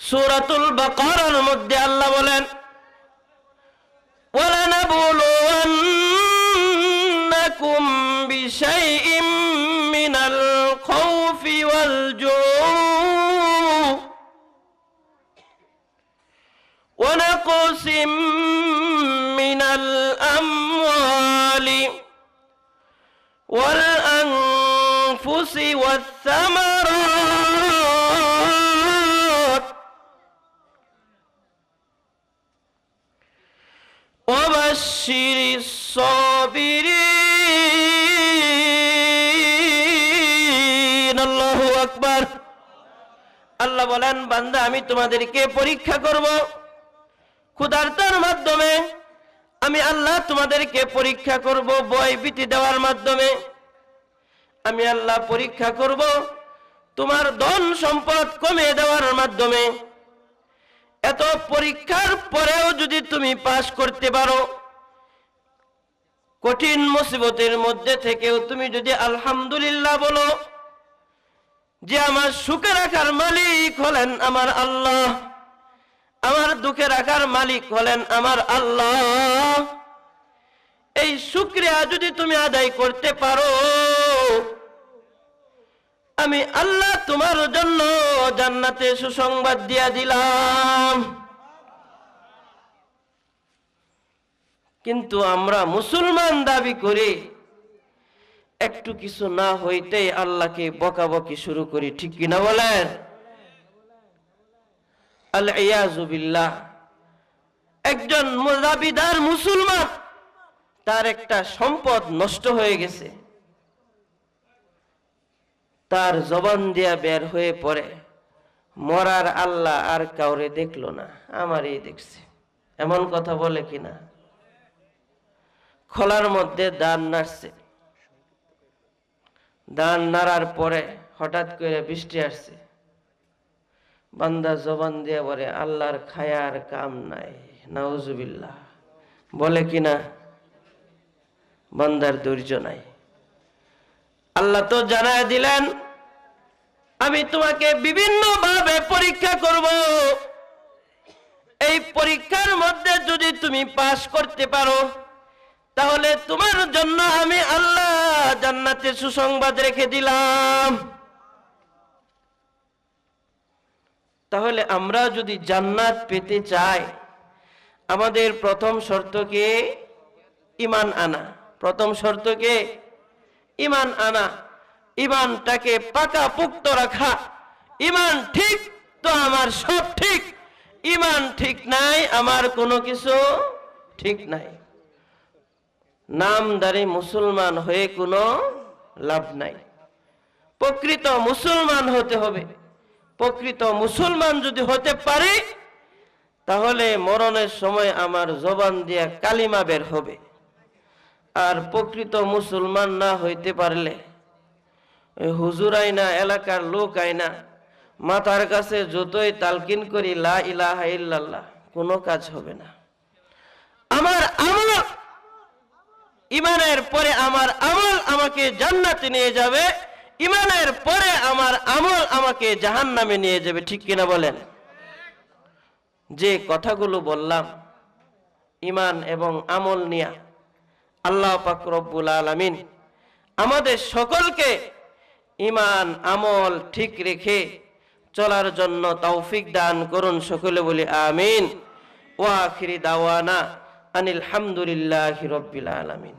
সূরাতুল বাকারার মধ্যে আল্লাহ বলেন, ওয়ালানাবলুওয়ান্নাকুম বিশাইইম মিনাল খাউফি ওয়াল জুউ ওয়া নাকসিম মিনাল আমওয়ালি ওয়াল আনফুসি ওয়াস সামারাত ওয়াবাশশিরিস সাবিরিন। আল্লাহু আকবার। আল্লাহ বলেন, বান্দা আমি তোমাদেরকে পরীক্ষা করব ক্ষুধার্তের মাধ্যমে। আমি আল্লাহ তোমাদেরকে পরীক্ষা করব ভয় ভীতি দেওয়ার মাধ্যমে। আমি আল্লাহ পরীক্ষা করব তোমার ধন সম্পদ কমিয়ে দেওয়ার মাধ্যমে। এত পরীক্ষার পরেও যদি তুমি পাশ করতে পারো, কঠিন মুসিবতের মধ্যে থেকেও তুমি যদি আলহামদুলিল্লাহ বলো যে আমার সুখে রাখার মালিক হলেন আমার আল্লাহ, আমার দুঃখে রাখার মালিক হলেন আমার আল্লাহ, এই শুকরিয়া যদি তুমি আদায় করতে পারো, আমি আল্লাহ তোমার জন্য জান্নাতে সুসংবাদ দিয়া দিলাম। কিন্তু আমরা মুসলমান দাবি করি, একটু কিছু না হইতেই আল্লাহকে বকাবকি শুরু করি, ঠিক কিনা বলেন? আল ইয়াযু বিল্লাহ। একজন দাবিদার মুসলমান, তার একটা সম্পদ নষ্ট হয়ে গেছে, তার জবান দিয়া বের হয়ে পড়ে, মরার আল্লাহ আর কাউরে দেখলো না, আমারই দেখছে। এমন কথা বলে কিনা? খোলার মধ্যে দান নাড়ছে, দান নাড়ার পরে হঠাৎ করে বৃষ্টি আসছে, বান্দা জবান দিয়া বলে আল্লাহর খায়ার কাম নাই, নাউজুবিল্লাহ। বলে কিনা? বান্দার ধৈর্য নাই। আল্লাহ তো জানায় দিলেন, আমি তোমাকে বিভিন্ন ভাবে পরীক্ষা করব, এই পরীক্ষার মধ্যে যদি তুমি পাস করতে পারো, তাহলে তোমার জন্য আমি আল্লাহ জান্নাতে সুসংবাদ রেখে দিলাম। তাহলে আমরা যদি জান্নাত পেতে চাই, আমাদের প্রথম শর্তকে ঈমান আনা। প্রথম শর্তকে ঈমান আনা, ঈমানটাকে পাকা পুক্ত রাখা। ঈমান ঠিক তো আমার সব ঠিক, ঈমান ঠিক নাই আমার কোনো কিছু ঠিক নাই। নামদারি মুসলমান হয়ে কোনো লাভ নাই। প্রকৃত মুসলমান হতে হবে। প্রকৃত মুসলমান যদি হতে পারি, তাহলে মরণের সময় আমার জবান দিয়া কালিমা বের হবে। আর প্রকৃত মুসলমান না হইতে পারলে হুজুর আইনা, এলাকার লোক আইনা, মাথার কাছে যতই তালকিন করি লা ইলাহা ইল্লাল্লাহ, কোনো কাজ হবে না। আমার আমল, ঈমানের পরে আমার আমল আমাকে জান্নাতে নিয়ে যাবে, ঈমানের পরে আমার আমল আমাকে জাহান্নামে নিয়ে যাবে, ঠিক কিনা বলেন? যে কথাগুলো বললাম ঈমান এবং আমল নিয়ে, আল্লাহ পাক রব্বুল আলামিন আমাদের সকলকে ঈমান আমল ঠিক রেখে চলার জন্য তৌফিক দান করুন। সকলে বলি আমিন। ওয়া আখিরি দাওয়ানা আনিল হামদুলিল্লাহি রাব্বিল আলামিন।